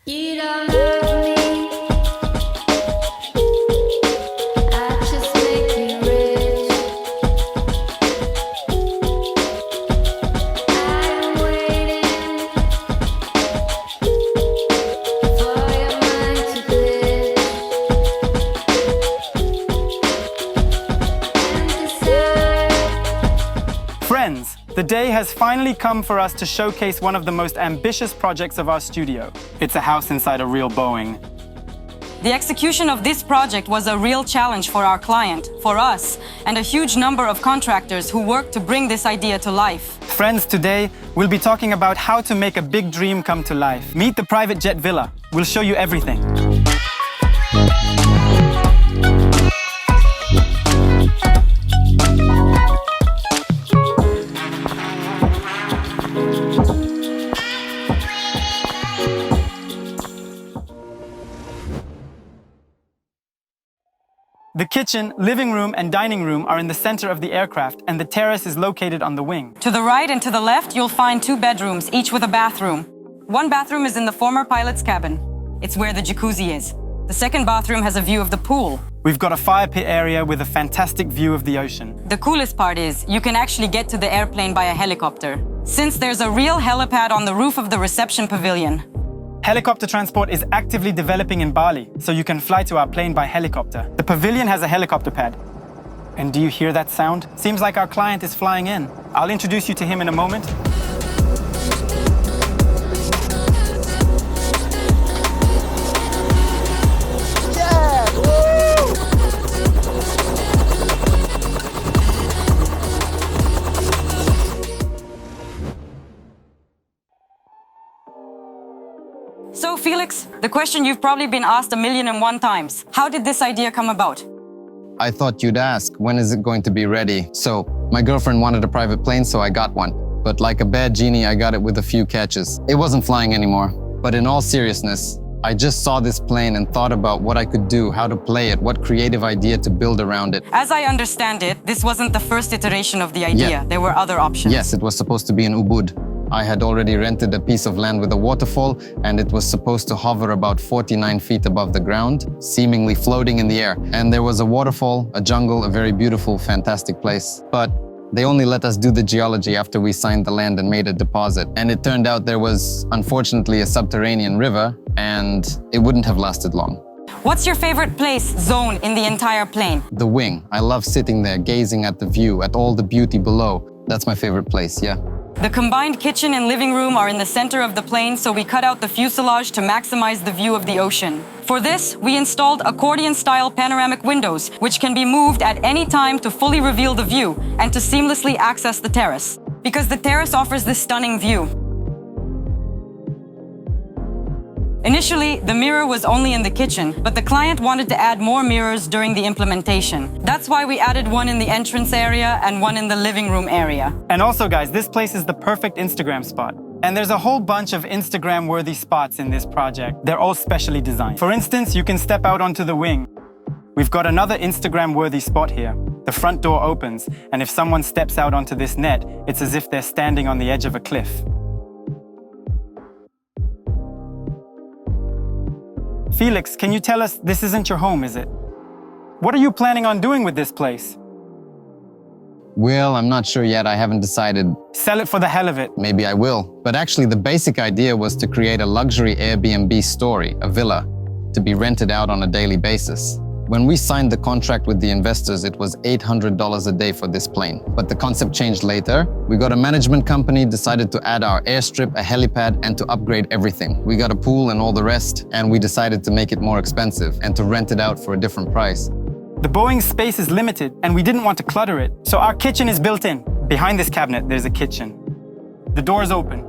You don't love me. I just make you rich. I'm waiting for your mind to glitch and decide. Friends, the day has finally come for us to showcase one of the most ambitious projects of our studio. It's a house inside a real Boeing. The execution of this project was a real challenge for our client, for us, and a huge number of contractors who worked to bring this idea to life. Friends, today we'll be talking about how to make a big dream come to life. Meet the private jet villa. We'll show you everything. The kitchen, living room, and dining room are in the center of the aircraft, and the terrace is located on the wing. To the right and to the left, you'll find 2 bedrooms, each with a bathroom. One bathroom is in the former pilot's cabin. It's where the jacuzzi is. The second bathroom has a view of the pool. We've got a fire pit area with a fantastic view of the ocean. The coolest part is, you can actually get to the airplane by a helicopter, since there's a real helipad on the roof of the reception pavilion. Helicopter transport is actively developing in Bali, so you can fly to our plane by helicopter. The pavilion has a helicopter pad. And do you hear that sound? Seems like our client is flying in. I'll introduce you to him in a moment. So Felix, the question you've probably been asked 1,000,001 times. How did this idea come about? I thought you'd ask, when is it going to be ready? So, my girlfriend wanted a private plane, so I got one. But like a bad genie, I got it with a few catches. It wasn't flying anymore. But in all seriousness, I just saw this plane and thought about what I could do, how to play it, what creative idea to build around it. As I understand it, this wasn't the first iteration of the idea. Yeah. There were other options. Yes, it was supposed to be an ubud. I had already rented a piece of land with a waterfall, and it was supposed to hover about 49 feet above the ground, seemingly floating in the air. And there was a waterfall, a jungle, a very beautiful, fantastic place. But they only let us do the geology after we signed the land and made a deposit. And it turned out there was, unfortunately, a subterranean river, and it wouldn't have lasted long. What's your favorite zone in the entire plane? The wing. I love sitting there, gazing at the view, at all the beauty below. That's my favorite place, yeah. The combined kitchen and living room are in the center of the plane, so we cut out the fuselage to maximize the view of the ocean. For this, we installed accordion-style panoramic windows, which can be moved at any time to fully reveal the view and to seamlessly access the terrace. Because the terrace offers this stunning view. Initially, the mirror was only in the kitchen, but the client wanted to add more mirrors during the implementation. That's why we added one in the entrance area and one in the living room area. And also, guys, this place is the perfect Instagram spot. And there's a whole bunch of Instagram-worthy spots in this project. They're all specially designed. For instance, you can step out onto the wing. We've got another Instagram-worthy spot here. The front door opens, and if someone steps out onto this net, it's as if they're standing on the edge of a cliff. Felix, can you tell us this isn't your home, is it? What are you planning on doing with this place? Well, I'm not sure yet. I haven't decided. Sell it for the hell of it. Maybe I will. But actually, the basic idea was to create a luxury Airbnb story, a villa, to be rented out on a daily basis. When we signed the contract with the investors, it was $800 a day for this plane. But the concept changed later. We got a management company, decided to add our airstrip, a helipad, and to upgrade everything. We got a pool and all the rest, and we decided to make it more expensive and to rent it out for a different price. The Boeing space is limited, and we didn't want to clutter it. So our kitchen is built in. Behind this cabinet, there's a kitchen. The door is open.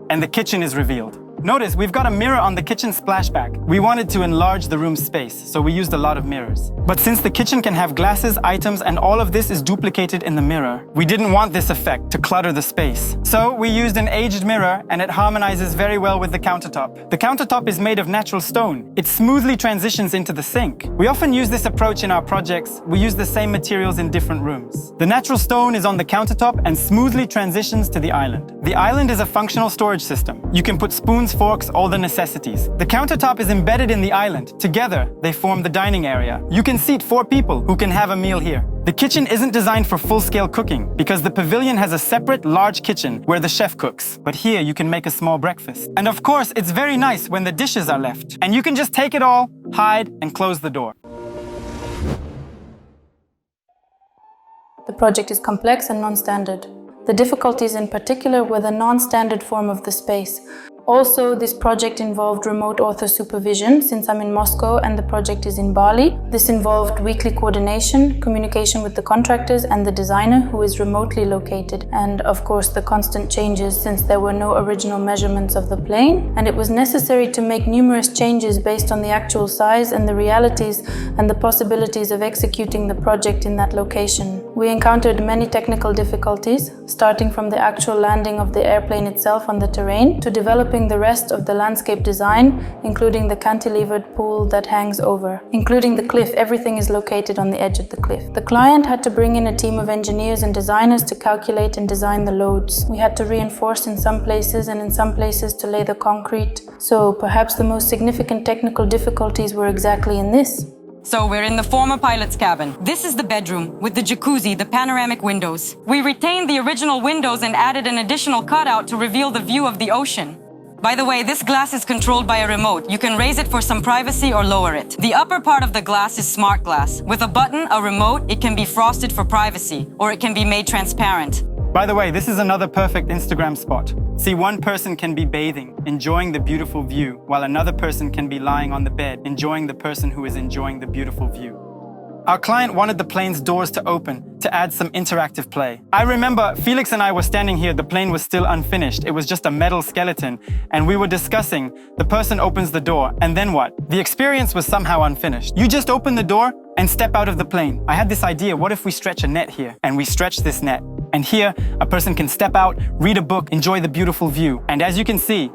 And the kitchen is revealed. Notice we've got a mirror on the kitchen splashback. We wanted to enlarge the room's space, so we used a lot of mirrors. But since the kitchen can have glasses, items, and all of this is duplicated in the mirror, we didn't want this effect to clutter the space. So we used an aged mirror, and it harmonizes very well with the countertop. The countertop is made of natural stone. It smoothly transitions into the sink. We often use this approach in our projects. We use the same materials in different rooms. The natural stone is on the countertop and smoothly transitions to the island. The island is a functional storage system. You can put spoons, forks, all the necessities. The countertop is embedded in the island. Together, they form the dining area. You can seat 4 people who can have a meal here. The kitchen isn't designed for full-scale cooking because the pavilion has a separate large kitchen where the chef cooks. But here you can make a small breakfast. And of course, it's very nice when the dishes are left. And you can just take it all, hide, and close the door. The project is complex and non-standard. The difficulties in particular were the non-standard form of the space. Also, this project involved remote author supervision since I'm in Moscow and the project is in Bali. This involved weekly coordination, communication with the contractors and the designer who is remotely located, and of course the constant changes since there were no original measurements of the plane, and it was necessary to make numerous changes based on the actual size and the realities and the possibilities of executing the project in that location. We encountered many technical difficulties, starting from the actual landing of the airplane itself on the terrain to developing the rest of the landscape design, including the cantilevered pool that hangs over. Including the cliff, everything is located on the edge of the cliff. The client had to bring in a team of engineers and designers to calculate and design the loads. We had to reinforce in some places and in some places to lay the concrete. So perhaps the most significant technical difficulties were exactly in this. So we're in the former pilot's cabin. This is the bedroom with the jacuzzi, the panoramic windows. We retained the original windows and added an additional cutout to reveal the view of the ocean. By the way, this glass is controlled by a remote. You can raise it for some privacy or lower it. The upper part of the glass is smart glass. With a button, a remote, it can be frosted for privacy, or it can be made transparent. By the way, this is another perfect Instagram spot. See, one person can be bathing, enjoying the beautiful view, while another person can be lying on the bed, enjoying the person who is enjoying the beautiful view. Our client wanted the plane's doors to open to add some interactive play. I remember Felix and I were standing here, the plane was still unfinished. It was just a metal skeleton, and we were discussing, the person opens the door, and then what? The experience was somehow unfinished. You just open the door and step out of the plane. I had this idea, what if we stretch a net here? And we stretch this net. And here, a person can step out, read a book, enjoy the beautiful view. And as you can see,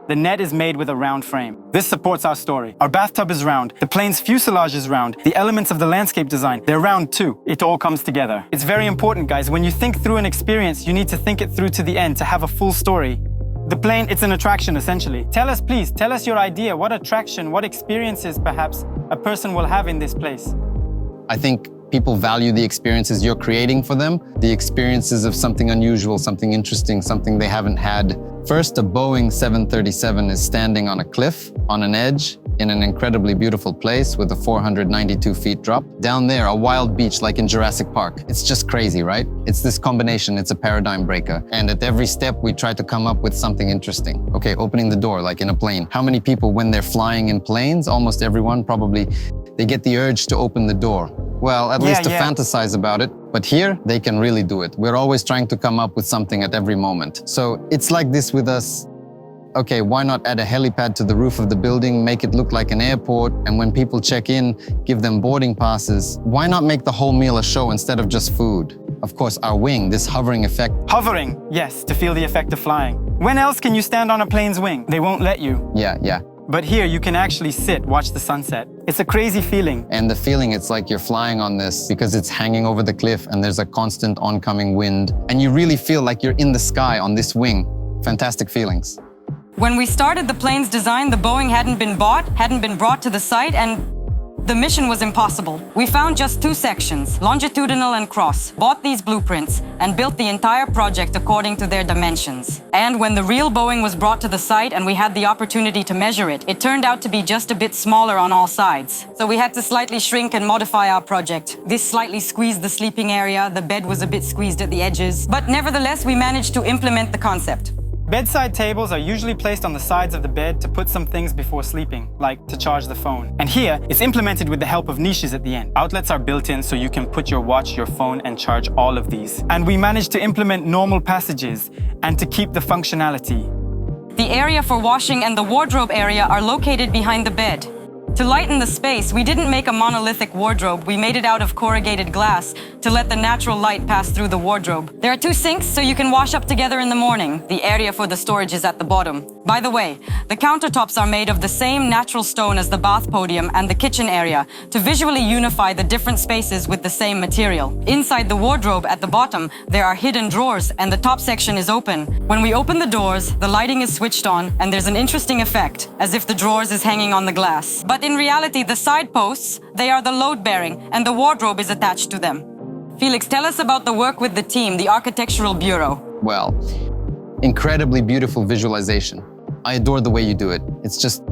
the net is made with a round frame. This supports our story. Our bathtub is round. The plane's fuselage is round. The elements of the landscape design, they're round too. It all comes together. It's very important, guys. When you think through an experience, you need to think it through to the end to have a full story. The plane, it's an attraction, essentially. Tell us, please, tell us your idea. What attraction, what experiences, perhaps, a person will have in this place? I think people value the experiences you're creating for them, the experiences of something unusual, something interesting, something they haven't had. First, a Boeing 737 is standing on a cliff, on an edge, in an incredibly beautiful place with a 492 feet drop. Down there, a wild beach like in Jurassic Park. It's just crazy, right? It's this combination, it's a paradigm breaker. And at every step, we try to come up with something interesting. Okay, opening the door like in a plane. How many people, when they're flying in planes, almost everyone probably, they get the urge to open the door. Well, at least to fantasize about it. But here, they can really do it. We're always trying to come up with something at every moment. So it's like this with us. Okay, why not add a helipad to the roof of the building, make it look like an airport, and when people check in, give them boarding passes? Why not make the whole meal a show instead of just food? Of course, our wing, this hovering effect. Hovering, yes, to feel the effect of flying. When else can you stand on a plane's wing? They won't let you. Yeah. But here, you can actually sit, watch the sunset. It's a crazy feeling. And the feeling, it's like you're flying on this because it's hanging over the cliff and there's a constant oncoming wind. And you really feel like you're in the sky on this wing. Fantastic feelings. When we started the plane's design, the Boeing hadn't been brought to the site, and the mission was impossible. We found just 2 sections, longitudinal and cross, bought these blueprints, and built the entire project according to their dimensions. And when the real Boeing was brought to the site and we had the opportunity to measure it, it turned out to be just a bit smaller on all sides. So we had to slightly shrink and modify our project. This slightly squeezed the sleeping area, the bed was a bit squeezed at the edges, but nevertheless, we managed to implement the concept. Bedside tables are usually placed on the sides of the bed to put some things before sleeping, like to charge the phone. And here, it's implemented with the help of niches at the end. Outlets are built in so you can put your watch, your phone, and charge all of these. And we managed to implement normal passages and to keep the functionality. The area for washing and the wardrobe area are located behind the bed. To lighten the space, we didn't make a monolithic wardrobe. We made it out of corrugated glass to let the natural light pass through the wardrobe. There are 2 sinks so you can wash up together in the morning. The area for the storage is at the bottom. By the way, the countertops are made of the same natural stone as the bath podium and the kitchen area to visually unify the different spaces with the same material. Inside the wardrobe at the bottom, there are hidden drawers and the top section is open. When we open the doors, the lighting is switched on and there's an interesting effect, as if the drawers is hanging on the glass. But in reality, the side posts, they are the load-bearing and the wardrobe is attached to them. Felix, tell us about the work with the team, the Architectural Bureau. Well, incredibly beautiful visualization. I adore the way you do it. It's just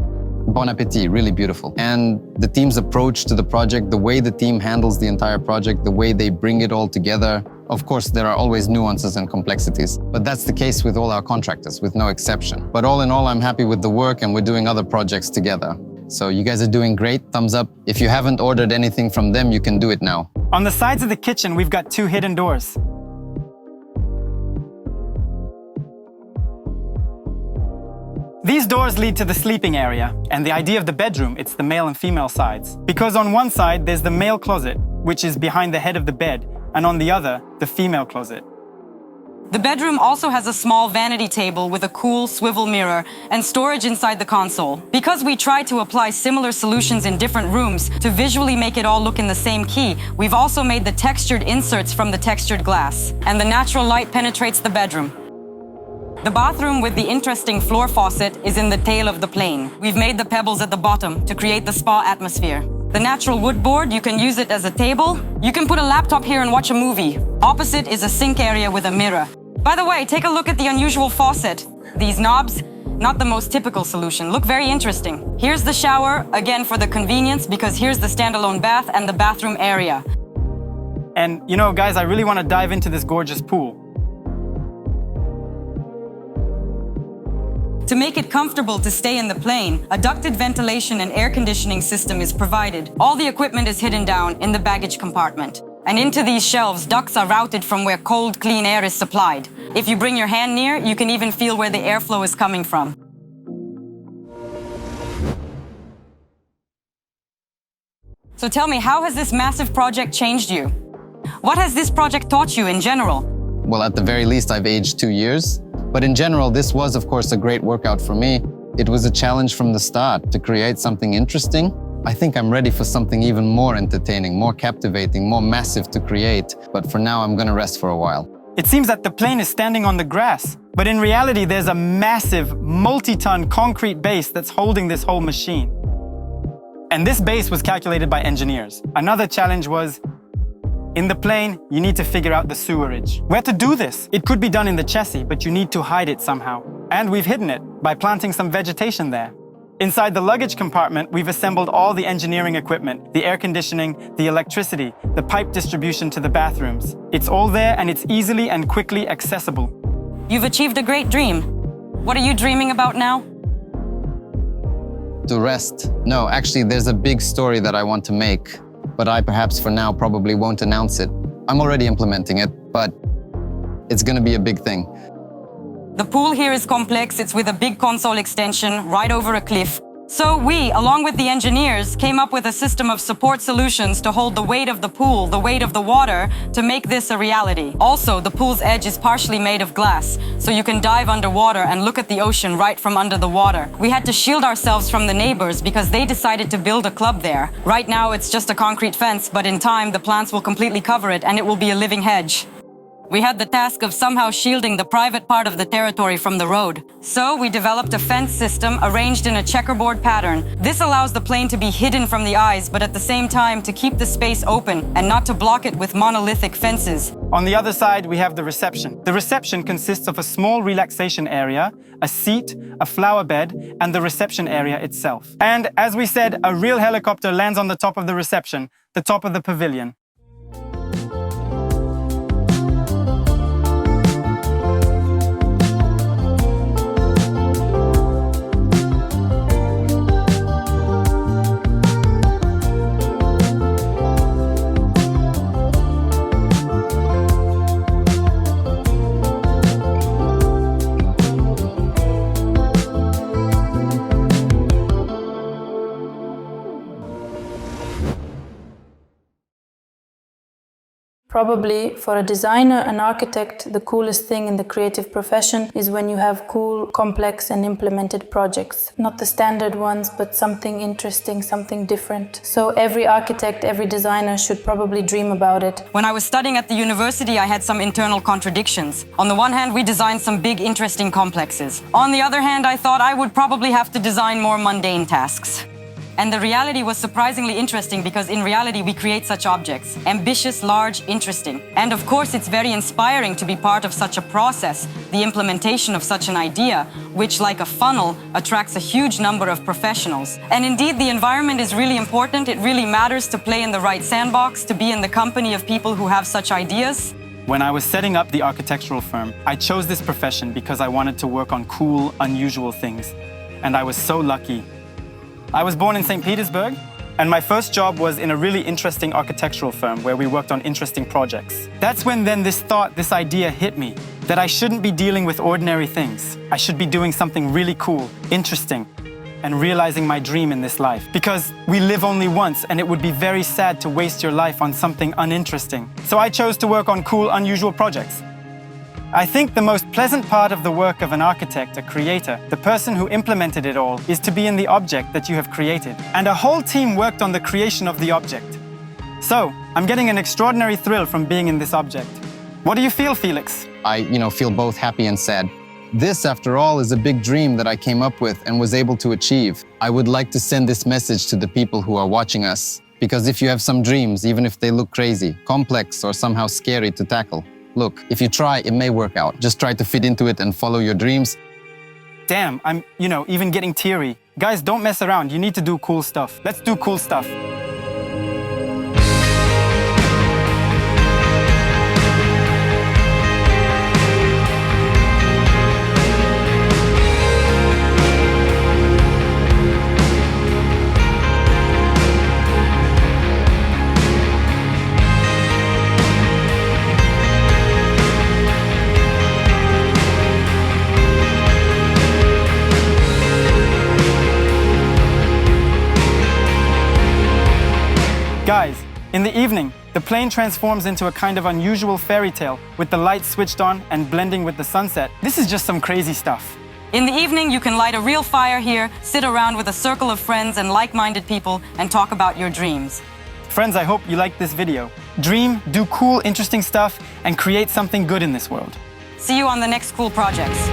bon appetit, really beautiful. And the team's approach to the project, the way the team handles the entire project, the way they bring it all together. Of course, there are always nuances and complexities, but that's the case with all our contractors, with no exception. But all in all, I'm happy with the work and we're doing other projects together. So you guys are doing great, thumbs up. If you haven't ordered anything from them, you can do it now. On the sides of the kitchen, we've got 2 hidden doors. These doors lead to the sleeping area, and the idea of the bedroom, it's the male and female sides. Because on one side, there's the male closet, which is behind the head of the bed, and on the other, the female closet. The bedroom also has a small vanity table with a cool swivel mirror and storage inside the console. Because we try to apply similar solutions in different rooms to visually make it all look in the same key, we've also made the textured inserts from the textured glass. And the natural light penetrates the bedroom. The bathroom with the interesting floor faucet is in the tail of the plane. We've made the pebbles at the bottom to create the spa atmosphere. The natural wood board, you can use it as a table. You can put a laptop here and watch a movie. Opposite is a sink area with a mirror. By the way, take a look at the unusual faucet. These knobs, not the most typical solution, look very interesting. Here's the shower, again for the convenience, because here's the standalone bath and the bathroom area. And you know, guys, I really want to dive into this gorgeous pool. To make it comfortable to stay in the plane, a ducted ventilation and air conditioning system is provided. All the equipment is hidden down in the baggage compartment. And into these shelves, ducts are routed from where cold, clean air is supplied. If you bring your hand near, you can even feel where the airflow is coming from. So tell me, how has this massive project changed you? What has this project taught you in general? Well, at the very least, I've aged 2 years. But in general, this was, of course, a great workout for me. It was a challenge from the start to create something interesting. I think I'm ready for something even more entertaining, more captivating, more massive to create. But for now, I'm gonna rest for a while. It seems that the plane is standing on the grass, but in reality, there's a massive, multi-ton concrete base that's holding this whole machine. And this base was calculated by engineers. Another challenge was, in the plane, you need to figure out the sewerage. Where to do this? It could be done in the chassis, but you need to hide it somehow. And we've hidden it by planting some vegetation there. Inside the luggage compartment, we've assembled all the engineering equipment, the air conditioning, the electricity, the pipe distribution to the bathrooms. It's all there and it's easily and quickly accessible. You've achieved a great dream. What are you dreaming about now? To rest. No, actually, there's a big story that I want to make, but I perhaps for now probably won't announce it. I'm already implementing it, but it's gonna be a big thing. The pool here is complex. It's with a big console extension right over a cliff. So we, along with the engineers, came up with a system of support solutions to hold the weight of the pool, the weight of the water, to make this a reality. Also, the pool's edge is partially made of glass, so you can dive underwater and look at the ocean right from under the water. We had to shield ourselves from the neighbors because they decided to build a club there. Right now, it's just a concrete fence, but in time, the plants will completely cover it and it will be a living hedge. We had the task of somehow shielding the private part of the territory from the road. So we developed a fence system arranged in a checkerboard pattern. This allows the plane to be hidden from the eyes, but at the same time to keep the space open and not to block it with monolithic fences. On the other side, we have the reception. The reception consists of a small relaxation area, a seat, a flower bed, and the reception area itself. And as we said, a real helicopter lands on the top of the reception, the top of the pavilion. Probably for a designer, an architect, the coolest thing in the creative profession is when you have cool, complex and implemented projects. Not the standard ones, but something interesting, something different. So every architect, every designer should probably dream about it. When I was studying at the university, I had some internal contradictions. On the one hand, we designed some big, interesting complexes. On the other hand, I thought I would probably have to design more mundane tasks. And the reality was surprisingly interesting because in reality we create such objects. Ambitious, large, interesting. And of course it's very inspiring to be part of such a process, the implementation of such an idea, which like a funnel attracts a huge number of professionals. And indeed the environment is really important. It really matters to play in the right sandbox, to be in the company of people who have such ideas. When I was setting up the architectural firm, I chose this profession because I wanted to work on cool, unusual things. And I was so lucky. I was born in St. Petersburg, and my first job was in a really interesting architectural firm where we worked on interesting projects. That's when then this idea hit me, that I shouldn't be dealing with ordinary things. I should be doing something really cool, interesting, and realizing my dream in this life. Because we live only once, and it would be very sad to waste your life on something uninteresting. So I chose to work on cool, unusual projects. I think the most pleasant part of the work of an architect, a creator, the person who implemented it all, is to be in the object that you have created. And a whole team worked on the creation of the object. So, I'm getting an extraordinary thrill from being in this object. What do you feel, Felix? I, feel both happy and sad. This, after all, is a big dream that I came up with and was able to achieve. I would like to send this message to the people who are watching us. Because if you have some dreams, even if they look crazy, complex, or somehow scary to tackle, look, if you try, it may work out. Just try to fit into it and follow your dreams. Damn, I'm, even getting teary. Guys, don't mess around. You need to do cool stuff. Let's do cool stuff. Guys, in the evening, the plane transforms into a kind of unusual fairy tale with the lights switched on and blending with the sunset. This is just some crazy stuff. In the evening, you can light a real fire here, sit around with a circle of friends and like-minded people, and talk about your dreams. Friends, I hope you liked this video. Dream, do cool, interesting stuff, and create something good in this world. See you on the next cool projects.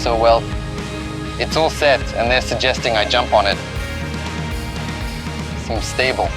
So, well, it's all set, and they're suggesting I jump on it. Seems stable.